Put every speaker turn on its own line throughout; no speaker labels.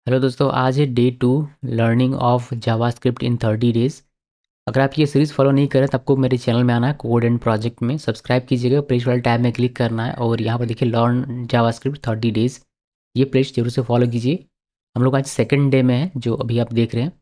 Hello दोस्तों, आज है day 2 learning of JavaScript in 30 days. अगर आप ये सीरीज़ फॉलो नहीं करें तो आपको मेरे चैनल में आना है, कोड एंड प्रोजेक्ट में सब्सक्राइब कीजिएगा, पेज वाले टैब में क्लिक करना है और यहाँ पर देखिए लर्न जावास्क्रिप्ट 30 डेज। ये पेज जरूर से फॉलो कीजिए। हम लोग आज सेकंड डे में हैं जो अभी आप देख रहे हैं।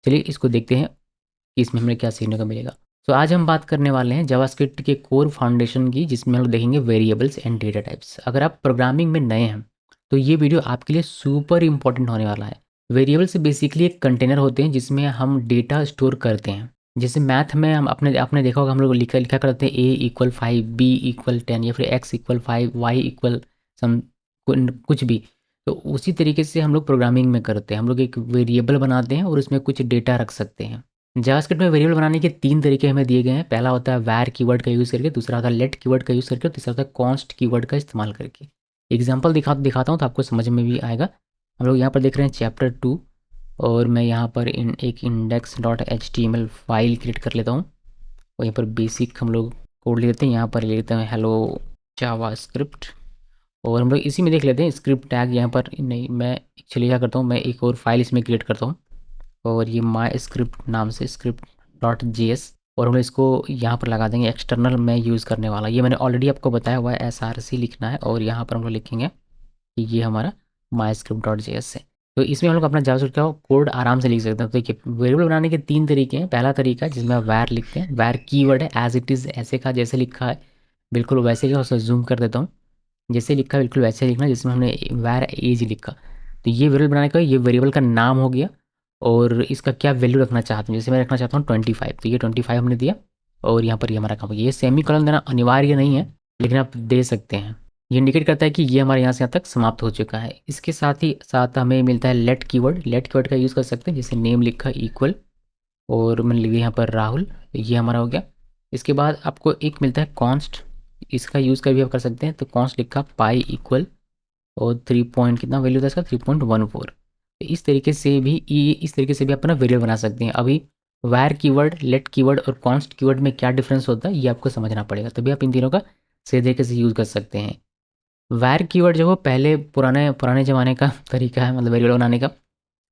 चलिए इसको देखते हैं कि इसमें हमें क्या सीखने को मिलेगा। तो आज हम बात करने वाले हैं जावास्क्रिप्ट के कोर फाउंडेशन की, जिसमें हम लोग देखेंगे वेरिएबल्स एंड डेटा टाइप्स। अगर आप प्रोग्रामिंग में नए हैं तो ये वीडियो आपके लिए सुपर इंपॉर्टेंट होने वाला है। वेरिएबल्स बेसिकली एक कंटेनर होते हैं जिसमें हम डेटा स्टोर करते हैं। जैसे मैथ में हम अपने आपने देखा होगा, हम लोग लिखा लिखा करते हैं A = 5, B = 10 या फिर X = 5, Y सम कुछ भी। तो उसी तरीके से हम लोग प्रोग्रामिंग में करते हैं, हम लोग एक वेरिएबल बनाते हैं और उसमें कुछ डेटा रख सकते हैं। जावास्क्रिप्ट में वेरिएबल बनाने के 3 तरीके हमें दिए गए हैं। पहला होता है var कीवर्ड का यूज़ करके, दूसरा होता है let कीवर्ड का यूज़ करके, और तीसरा होता है const कीवर्ड का इस्तेमाल करके। एग्जांपल दिखाता हूँ तो आपको समझ में भी आएगा। हम लोग यहाँ पर देख रहे हैं चैप्टर 2 और मैं यहाँ पर एक index.html फाइल क्रिएट कर लेता हूँ और यहाँ पर बेसिक हम लोग कोड ले लेते हैं। यहाँ पर ले लेते हैं हेलो जावास्क्रिप्ट और हम लोग इसी में देख लेते हैं स्क्रिप्ट टैग। यहाँ पर नहीं, मैं एक्चुअली क्या करता हूँ, मैं एक और फाइल इसमें क्रिएट करता हूँ और ये माई स्क्रिप्ट नाम से script.js, और हम लोग इसको यहाँ पर लगा देंगे एक्सटर्नल में यूज़ करने वाला। ये मैंने ऑलरेडी आपको बताया हुआ है, src लिखना है और यहाँ पर हम लोग लिखेंगे कि ये हमारा माई script.js है। तो इसमें हम लोग अपना जावास्क्रिप्ट का कोड आराम से लिख सकते हैं। तो देखिए वेरिएबल बनाने के 3 तरीके हैं। पहला तरीका जिसमें var लिखते हैं, var कीवर्ड है, एज इट इज़ ऐसे का जैसे लिखा है बिल्कुल वैसे का, उसे जूम कर देता हूँ। जैसे लिखा है बिल्कुल वैसे लिखना जिसमें हमने var एज लिखा। तो ये वेरिएबल बनाने का, ये वेरिएबल का नाम हो गया और इसका क्या वैल्यू रखना चाहते हैं। जैसे मैं रखना चाहता हूँ 25, तो ये 25 हमने दिया और यहाँ पर ये हमारा काम हो गया। ये सेमी कॉलन देना अनिवार्य नहीं है लेकिन आप दे सकते हैं। ये इंडिकेट करता है कि ये हमारे यहाँ से यहाँ तक समाप्त हो चुका है। इसके साथ ही साथ हमें मिलता है लेट कीवर्ड। लेट कीवर्ड का यूज़ कर सकते हैं, जैसे नेम लिखा इक्वल और मैंने लिखा यहाँ पर राहुल, तो ये हमारा हो गया। इसके बाद आपको एक मिलता है कॉन्स्ट, इसका यूज़ कर भी आप कर सकते हैं। तो कॉन्स्ट लिखा पाई इक्वल और 3 पॉइंट कितना वैल्यू था इसका, 3.14। तो इस तरीके से भी अपना वेरिएबल बना सकते हैं। अभी वायर कीवर्ड, लेट कीवर्ड और कॉन्स्ट कीवर्ड में क्या डिफरेंस होता है ये आपको समझना पड़ेगा, तभी आप इन तीनों का सही तरीके से यूज़ कर सकते हैं। वायर कीवर्ड जो वो पहले पुराने पुराने ज़माने का तरीका है, मतलब वेरिएबल बनाने का।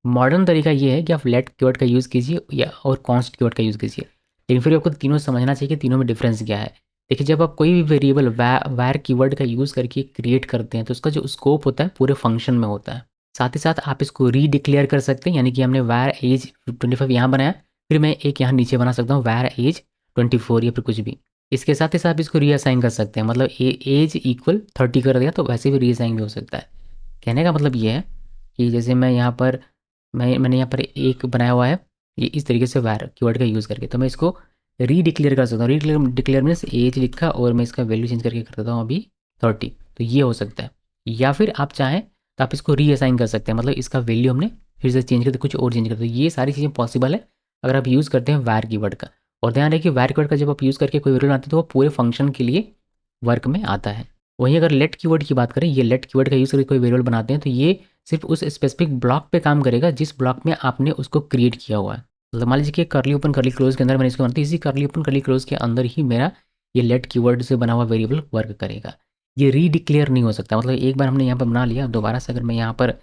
मॉडर्न तरीका ये है कि आप लेट कीवर्ड का यूज़ कीजिए या और कॉन्स्ट कीवर्ड का यूज़ कीजिए, लेकिन फिर आपको तीनों समझना चाहिए कि तीनों में डिफरेंस क्या है। देखिए जब आप कोई भी वेरिएबल वायर कीवर्ड का यूज़ करके क्रिएट करते हैं तो उसका जो स्कोप होता है पूरे फंक्शन में होता है। साथ ही साथ आप इसको रीडिक्लेयर कर सकते हैं, यानी कि हमने वायर एज 25 यहाँ बनाया, फिर मैं एक यहाँ नीचे बना सकता हूँ वायर एज 24 या फिर कुछ भी। इसके साथ ही साथ इसको रीअसाइन कर सकते हैं, मतलब एज इक्वल 30 कर दिया तो वैसे भी रीअसाइन भी हो सकता है। कहने का मतलब ये है कि जैसे मैं यहाँ पर मैंने यहाँ पर एक बनाया हुआ है, ये इस तरीके से वायर कीवर्ड का यूज़ करके, तो मैं इसको रीडिक्लेयर कर सकता हूँ। रीडिक्लेयर मीन्स एज लिखा और मैं इसका वैल्यू चेंज करके कर देता हूँ अभी 30। तो ये हो सकता है। या फिर आप चाहें तो आप इसको रीअसाइन कर सकते हैं, मतलब इसका वैल्यू हमने फिर से चेंज कर दे, कुछ और चेंज कर दे। ये सारी चीज़ें पॉसिबल है अगर आप यूज़ करते हैं वायर कीवर्ड का। और ध्यान रखिए वायर कीवर्ड का जब आप यूज़ करके कोई वैल्यू बनाते हैं तो वो पूरे फंक्शन के लिए वर्क में आता है। वहीं अगर लेट कीवर्ड की बात करें, ये लेट कीवर्ड का यूज़ करके कोई वेरिएबल बनाते हैं तो ये सिर्फ उस स्पेसिफिक ब्लॉक पे काम करेगा जिस ब्लॉक में आपने उसको क्रिएट किया हुआ है। मतलब मान लीजिए कि करली ओपन करली क्लोज के अंदर मैंने इसको बनाती, इसी करली ओपन करली क्लोज के अंदर ही मेरा ये लेट कीवर्ड से बना हुआ वेरिएबल वर्क करेगा। ये रीडिक्लेयर नहीं हो सकता, मतलब एक बार हमने यहाँ पर बना लिया, दोबारा से अगर मैं यहाँ पर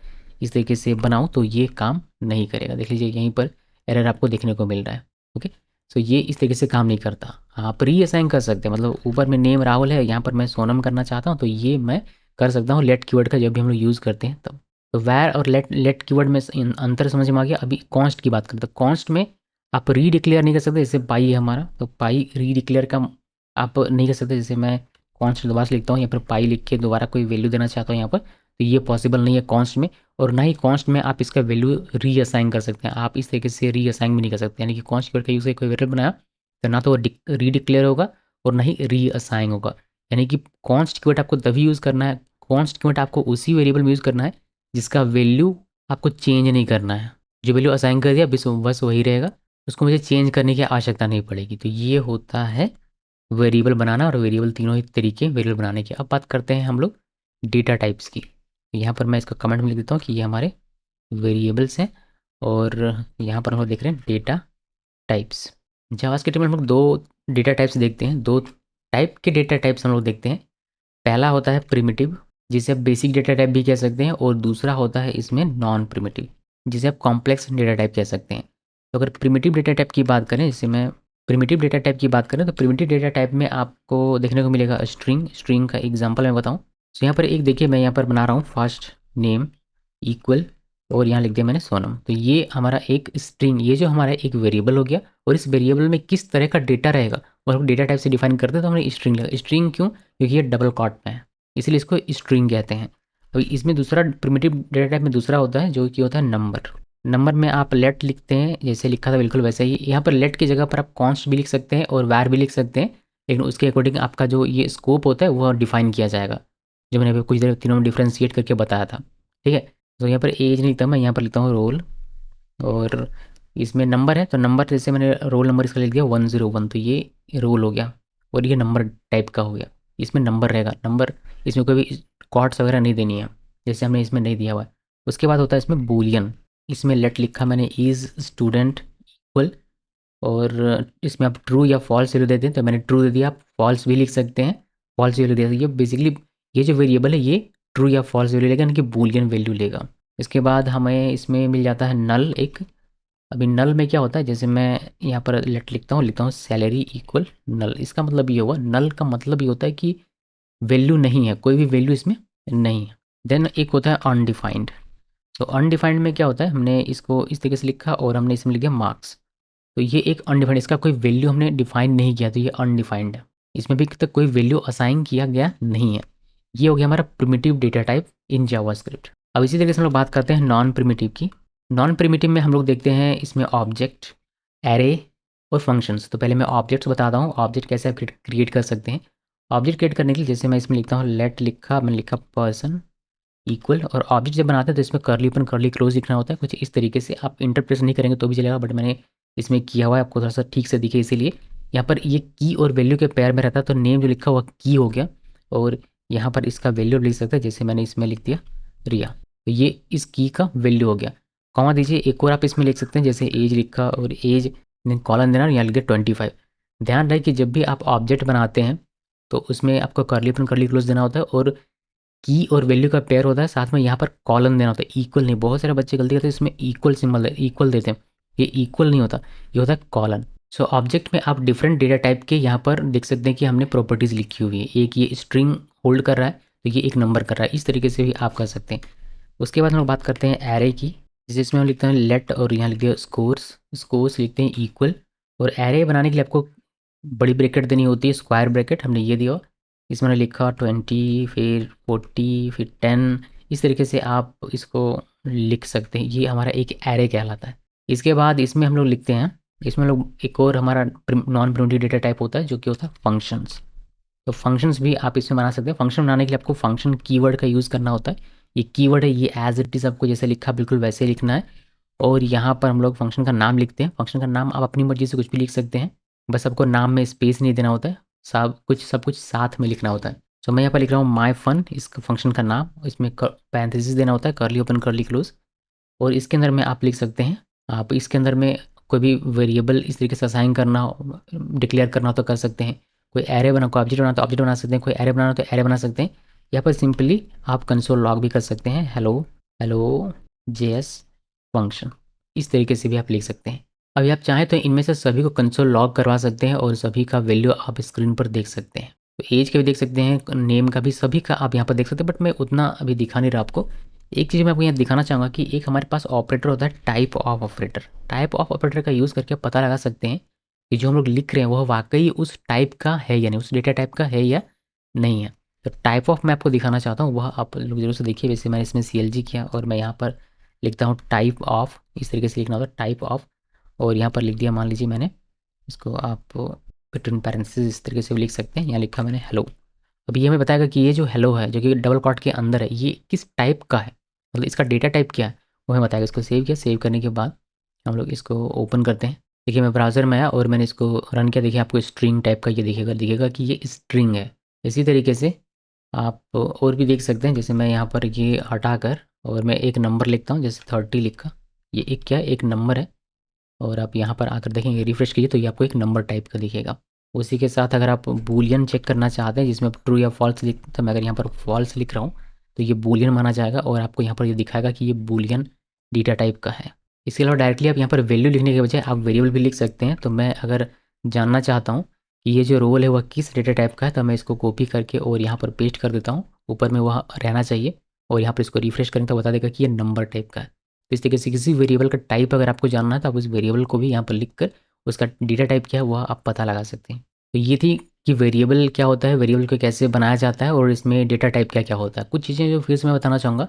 इस तरीके से बनाऊँ तो ये काम नहीं करेगा। देख लीजिए यहीं पर एरर आपको देखने को मिल रहा है। ओके, सो ये इस तरीके से काम नहीं करता। आप रीअसाइन कर सकते हैं, मतलब ऊपर में नेम राहुल है, यहाँ पर मैं सोनम करना चाहता हूँ तो ये मैं कर सकता हूँ लेट कीवर्ड का जब भी हम लोग यूज़ करते हैं तब। तो वैर और लेट लेट कीवर्ड में अंतर समझ में आ गया। अभी कॉन्स्ट की बात करते हैं। कॉन्स्ट में आप रीडिक्लेयर नहीं कर सकते, जैसे पाई है हमारा, तो पाई रीडिक्लेयर का आप नहीं कर सकते। जैसे मैं कॉन्स्ट दोबारा से लिखता हूँ, यहाँ पर पाई लिख के दोबारा कोई वैल्यू देना चाहता हूँ यहाँ पर, तो ये पॉसिबल नहीं है कॉन्स्ट में। और ना ही कॉन्स्ट में आप इसका वैल्यू रीअसाइन कर सकते हैं। आप इस तरीके से रीअसाइन भी नहीं कर सकते, यानी कि कॉन्स्ट कीवर्ड का यूज़ करके कोई वेरिएबल बनाया तो ना तो रीडिक्लेयर होगा और ना ही रीअसाइन होगा। यानी कि कॉन्स्ट कीवर्ड आपको तभी यूज़ करना है, कॉन्स्ट कीवर्ड आपको उसी वेरिएबल में यूज़ करना है जिसका वैल्यू आपको चेंज नहीं करना है। जो वैल्यू असाइन कर दिया बस वही रहेगा, उसको मुझे चेंज करने की आवश्यकता नहीं पड़ेगी। तो ये होता है वेरिएबल बनाना, और वेरिएबल तीनों ही तरीके वेरिएबल बनाने की। अब बात करते हैं हम लोग डेटा टाइप्स की। यहाँ पर मैं इसका कमेंट में लिख देता हूँ कि ये हमारे वेरिएबल्स हैं और यहाँ पर हम लोग देख रहे हैं डेटा टाइप्स। जावास्क्रिप्ट में हम लोग दो डेटा टाइप्स देखते हैं, दो टाइप के डेटा टाइप्स हम लोग देखते हैं। पहला होता है प्रिमिटिव, जिसे आप बेसिक डेटा टाइप भी कह सकते हैं, और दूसरा होता है इसमें नॉन प्रिमिटिव। जिसे आप कॉम्प्लेक्स डेटा टाइप कह सकते हैं। तो अगर प्रिमिटिव डेटा टाइप की बात करें, जैसे मैं प्रिमिटिव डेटा टाइप की बात करें, तो प्रिमिटिव डेटा टाइप में आपको देखने को मिलेगा स्ट्रिंग का एग्जांपल मैं बताऊं, तो यहाँ पर एक देखिए मैं यहाँ पर बना रहा हूँ फर्स्ट नेम इक्वल और यहाँ लिख दिया मैंने सोनम। तो ये हमारा एक स्ट्रिंग, ये जो हमारा एक वेरिएबल हो गया, और इस वेरिएबल में किस तरह का डेटा रहेगा और हम डेटा टाइप से डिफाइन करते हैं तो हमने स्ट्रिंग लगा। स्ट्रिंग क्यों? क्योंकि ये डबल कॉट में है, इसलिए इसको स्ट्रिंग कहते हैं। अभी इसमें दूसरा प्रिमिटिव डेटा टाइप में दूसरा होता है जो कि होता है नंबर। नंबर में आप लेट लिखते हैं, जैसे लिखा था बिल्कुल वैसे ही। यहाँ पर लेट की जगह पर आप कॉन्स्ट भी लिख सकते हैं और वैर भी लिख सकते हैं, लेकिन उसके अकॉर्डिंग आपका जो ये स्कोप होता है वो डिफाइन किया जाएगा, जो मैंने अभी कुछ देर तीनों में डिफ्रेंशिएट करके बताया था। ठीक है, तो यहाँ पर एज नहीं लिखता मैं, यहाँ पर लिखता हूँ रोल, और इसमें नंबर है तो नंबर जैसे मैंने रोल नंबर इसका लिख दिया 101, तो ये रोल हो गया और ये नंबर टाइप का हो गया। इसमें नंबर रहेगा, नंबर इसमें कोई भी कॉर्ड्स वगैरह नहीं देनी है, जैसे हमने इसमें नहीं दिया हुआ है। उसके बाद होता है इसमें बूलियन, इसमें लेट लिखा मैंने इज़ स्टूडेंट इक्वल, और इसमें आप ट्रू या फॉल्स वैल्यू देते हैं तो मैंने ट्रू दे दिया, आप फॉल्स भी लिख सकते हैं, फॉल्स वैल्यू दे दिया। ये बेसिकली ये जो वेरिएबल है ये ट्रू या फॉल्स वैल्यू लेगा, यानी कि बूलियन वैल्यू लेगा। इसके बाद हमें इसमें मिल जाता है नल एक। अभी नल में क्या होता है, जैसे मैं यहाँ पर लेट लिखता हूँ सैलरी इक्वल नल। इसका मतलब ये हुआ, नल का मतलब ये होता है कि वैल्यू नहीं है, कोई भी वैल्यू इसमें नहीं है। देन एक होता है अनडिफाइंड। तो अनडिफाइंड में क्या होता है, हमने इसको इस तरीके से लिखा और हमने इसमें लिख दिया मार्क्स, तो ये एक अनडिफाइंड, इसका कोई वैल्यू हमने डिफाइन नहीं किया तो ये अनडिफाइंड है। इसमें भी तक कोई वैल्यू असाइन किया गया नहीं है। ये हो गया हमारा primitive data type in JavaScript. अब इसी तरीके से हम लोग बात करते हैं नॉन प्रिमिटिव की। नॉन प्रिमिटिव में हम लोग देखते हैं इसमें ऑब्जेक्ट, एरे और फंक्शंस। तो पहले मैं ऑब्जेक्ट्स बताता हूँ, ऑब्जेक्ट कैसे आप क्रिएट कर सकते हैं। ऑब्जेक्ट क्रिएट करने के लिए जैसे मैं इसमें लिखता हूँ लेट लिखा, मैंने लिखा पर्सन इक्वल, और ऑब्जेक्ट जब बनाते हैं तो इसमें कर्ली ओपन कर्ली क्लोज लिखना होता है कुछ इस तरीके से। आप इंटरप्रेट नहीं करेंगे तो भी चलेगा, बट मैंने इसमें किया हुआ है आपको थोड़ा सा ठीक से दिखे इसीलिए। यहाँ पर ये की और वैल्यू के पेयर में रहता है, तो नेम जो लिखा हुआ की हो गया, और यहाँ पर इसका वैल्यू लिख सकते हैं, जैसे मैंने इसमें लिख दिया रिया, तो ये इस की का वैल्यू हो गया। कॉमा दीजिए, एक और आप इसमें लिख सकते हैं, जैसे एज लिखा और एज कॉलन देना, यहाँ लिख दिया 25। ध्यान रहे कि जब भी आप ऑब्जेक्ट बनाते हैं तो उसमें आपको कर्ली ओपन कर्ली क्लोज देना होता है, और की और वैल्यू का पेयर होता है, साथ में यहाँ पर कॉलन देना होता है, इक्वल नहीं। बहुत सारे बच्चे गलती करते हैं इसमें इक्वल सिंबल इक्वल देते हैं, ये इक्वल नहीं होता, ये होता है कॉलन। सो ऑब्जेक्ट में आप डिफरेंट डेटा टाइप के यहाँ पर देख सकते हैं कि हमने प्रॉपर्टीज़ लिखी हुई है। एक ये स्ट्रिंग होल्ड कर रहा है तो ये एक नंबर कर रहा है, इस तरीके से भी आप कर सकते हैं। उसके बाद हम लोग बात करते हैं एरे की, जिसमें हम लिखते हैं लेट और यहाँ लिख दिया स्कोर्स, स्कोर्स लिखते हैं इक्वल। और एरे बनाने के लिए आपको बड़ी ब्रैकेट देनी होती है, स्क्वायर ब्रैकेट हमने ये दिया, इसमें मैंने लिखा 20 फिर 40 फिर 10, इस तरीके से आप इसको लिख सकते हैं। ये हमारा एक एरे कहलाता है। इसके बाद इसमें हम लोग लिखते हैं, इसमें हम लोग एक और हमारा नॉन प्रिमिटिव डेटा टाइप होता है जो कि होता है फंक्शंस। तो फंक्शंस भी आप इसमें बना सकते हैं। फंक्शन बनाने के लिए आपको फंक्शन कीवर्ड का यूज़ करना होता है। ये कीवर्ड है, ये एज इट इज़ आपको जैसे लिखा बिल्कुल वैसे ही लिखना है। और यहाँ पर हम लोग फंक्शन का नाम लिखते हैं। फंक्शन का नाम आप अपनी मर्जी से कुछ भी लिख सकते हैं, बस आपको नाम में स्पेस नहीं देना होता है, सब कुछ साथ में लिखना होता है। तो मैं यहाँ पर लिख रहा हूँ माई फन, इस फंक्शन का नाम, इसमें पैरेंथेसिस देना होता है, कर्ली ओपन कर्ली क्लोज। और इसके अंदर में आप लिख सकते हैं, आप इसके अंदर में कोई भी वेरिएबल इस तरीके से असाइन करना हो, डिक्लेयर करना हो तो कर सकते हैं। कोई एरे बना, कोई ऑब्जेक्ट बना तो ऑब्जेक्ट बना सकते हैं, कोई एरे बनाना तो एरे बना सकते हैं। यहाँ पर सिंपली आप कंसोल लॉग भी कर सकते हैं, हेलो हेलो जेएस फंक्शन, इस तरीके से भी आप लिख सकते हैं। अभी आप चाहें तो इनमें से सभी को कंसोल लॉग करवा सकते हैं और सभी का वैल्यू आप स्क्रीन पर देख सकते हैं। तो एज का भी देख सकते हैं, नेम का भी, सभी का आप यहाँ पर देख सकते हैं, बट मैं उतना अभी दिखा नहीं रहा आपको। एक चीज़ मैं आपको यहाँ दिखाना चाहूँगा कि एक हमारे पास ऑपरेटर होता है type of operator. Type of operator का यूज़ करके पता लगा सकते हैं कि जो हम लोग लिख रहे हैं वह वाकई उस टाइप का है या नहीं, उस डेटा टाइप का है या नहीं है। तो टाइप ऑफ मैं आपको दिखाना चाहता हूँ, वह आप लोग जरूर से देखिए। वैसे मैंने इसमें CLG किया और मैं यहाँ पर लिखता हूँ टाइप ऑफ, इस तरीके से लिखना होता है टाइप ऑफ, और यहाँ पर लिख दिया, मान लीजिए मैंने इसको, आप बिटवीन पैरेंथेसिस इस तरीके से भी लिख सकते हैं। यहाँ लिखा मैंने हेलो। अभी ये हमें बताएगा कि ये जो हेलो है जो कि डबल कॉट के अंदर है, ये किस टाइप का है, मतलब इसका डेटा टाइप क्या है वो हमें बताएगा। इसको सेव किया, सेव करने के बाद हम लोग इसको ओपन करते हैं। देखिए मैं ब्राउज़र में आया और मैंने इसको रन किया, देखिए आपको स्ट्रिंग टाइप का ये दिखेगा कि ये स्ट्रिंग है। इसी तरीके से आप और भी देख सकते हैं, जैसे मैं यहाँ पर ये हटा कर और मैं एक नंबर लिखता हूँ, जैसे 30 लिखा, ये एक क्या है, एक नंबर है। और आप यहाँ पर आकर देखेंगे, रिफ्रेश कीजिए तो ये आपको एक नंबर टाइप का दिखेगा। उसी के साथ अगर आप बूलियन चेक करना चाहते हैं जिसमें ट्रू या फॉल्स लिख, तो मैं अगर यहाँ पर फॉल्स लिख रहा हूँ तो ये बूलियन माना जाएगा और आपको यहाँ पर ये दिखाएगा कि ये बूलियन डेटा टाइप का है। इसके अलावा डायरेक्टली आप यहाँ पर वैल्यू लिखने के बजाय आप वेरिएबल भी लिख सकते हैं। तो मैं अगर जानना चाहता हूँ कि ये जो रोल है वह किस डेटा टाइप का है, तो मैं इसको कॉपी करके और यहाँ पर पेस्ट कर देता हूँ। ऊपर में वह रहना चाहिए और यहाँ पर इसको रिफ्रेश करें तो बता देगा कि ये नंबर टाइप का है। तो इस तरीके से किसी वेरिएबल का टाइप अगर आपको जानना है तो आप उस वेरिएबल को भी यहाँ पर लिख कर उसका डेटा टाइप क्या है वह आप पता लगा सकते हैं। तो ये थी कि वेरिएबल क्या होता है, वेरिएबल को कैसे बनाया जाता है और इसमें डेटा टाइप क्या क्या होता है। कुछ चीज़ें जो फिर से मैं बताना चाहूँगा,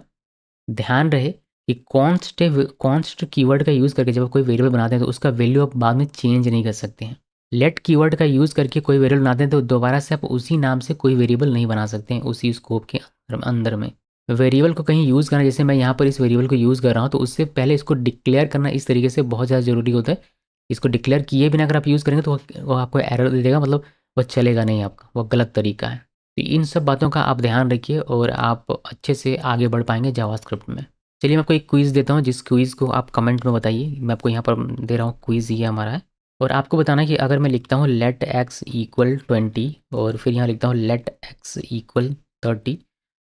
ध्यान रहे कि कॉन्स्ट कीवर्ड का यूज़ करके जब आप कोई वेरिएबल बनाते हैं तो उसका वैल्यू आप बाद में चेंज नहीं कर सकते हैं। लेट कीवर्ड का यूज़ करके कोई वेरिएबल बनाते हैं तो दोबारा से आप उसी नाम से कोई वेरिएबल नहीं बना सकते हैं उसी स्कोप के अंदर में। वेरिएबल को कहीं यूज़ करना, जैसे मैं यहाँ पर इस वेरिएबल को यूज़ कर रहा हूँ, तो उससे पहले इसको डिक्लेयर करना इस तरीके से बहुत ज़्यादा ज़रूरी होता है। इसको डिक्लेयर किए बिना अगर आप यूज़ करेंगे तो वो आपको एरर दे देगा, मतलब वह चलेगा नहीं आपका, वह गलत तरीका है। तो इन सब बातों का आप ध्यान रखिए और आप अच्छे से आगे बढ़ पाएंगे जावास्क्रिप्ट में। चलिए मैं आपको एक क्विज़ देता हूँ, जिस क्विज़ को आप कमेंट में बताइए। मैं आपको यहाँ पर दे रहा हूँ, क्विज़ ये हमारा है और आपको बताना है कि अगर मैं लिखता हूँ लेट एक्स इक्वल 20 और फिर यहाँ लिखता हूँ लेट एक्स इक्वल 30,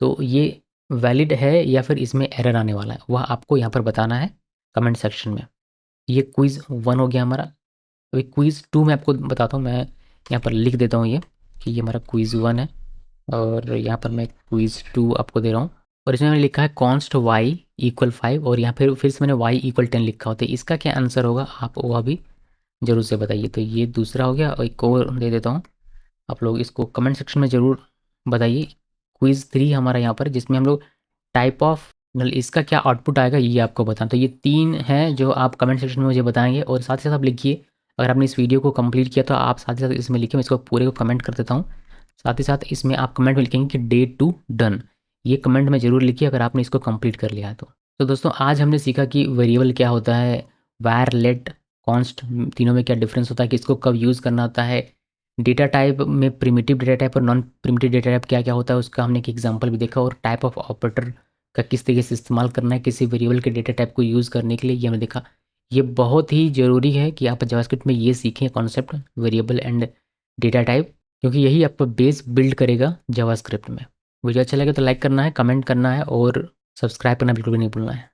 तो ये वैलिड है या फिर इसमें एरर आने वाला है, वह आपको यहाँ पर बताना है कमेंट सेक्शन में। ये क्विज़ 1 हो गया हमारा। अभी क्विज़ 2 मैं आपको बताता हूँ। मैं यहाँ पर लिख देता हूँ ये कि ये हमारा क्विज़ 1 है और यहाँ पर मैं क्विज़ 2 आपको दे रहा हूँ। और इसमें मैंने लिखा है कॉन्स्ट वाई इक्वल 5 और यहाँ फिर से मैंने वाई इक्वल 10 लिखा होता है। इसका क्या आंसर होगा आप वह भी ज़रूर से बताइए। तो ये दूसरा हो गया और एक और दे देता हूँ, आप लोग इसको कमेंट सेक्शन में ज़रूर बताइए। क्विज़ 3 हमारा यहाँ पर, जिसमें हम लोग टाइप ऑफ नल इसका क्या आउटपुट आएगा ये आपको बताना। तो ये 3 हैं जो आप कमेंट सेक्शन में मुझे बताएंगे और साथ ही साथ आप लिखिए। अगर आपने इस वीडियो को कंप्लीट किया तो आप साथ ही साथ इसमें लिखिए, मैं इसको पूरे को कमेंट कर देता हूँ। साथ ही साथ इसमें आप कमेंट में लिखेंगे कि डे टू डन, ये कमेंट में ज़रूर लिखिए अगर आपने इसको कंप्लीट कर लिया है तो दोस्तों आज हमने सीखा कि वेरिएबल क्या होता है, वायर, लेट, कॉन्स्ट, तीनों में क्या डिफरेंस होता है, किसको कब यूज़ करना होता है, डेटा टाइप में प्रिमिटिव डेटा टाइप और नॉन प्रिमिटिव डेटा टाइप क्या क्या होता है उसका हमने एक एग्जांपल भी देखा, और टाइप ऑफ ऑपरेटर का किस तरीके से इस्तेमाल करना है किसी वेरिएबल के डेटा टाइप को यूज़ करने के लिए, ये हमने देखा। ये बहुत ही ज़रूरी है कि आप जावास्क्रिप्ट में ये सीखें concept variable and data type, क्योंकि यही आपका बेस बिल्ड करेगा जावास्क्रिप्ट में। वीडियो अच्छा लगे तो लाइक करना है, कमेंट करना है और सब्सक्राइब करना बिल्कुल भी नहीं भूलना है।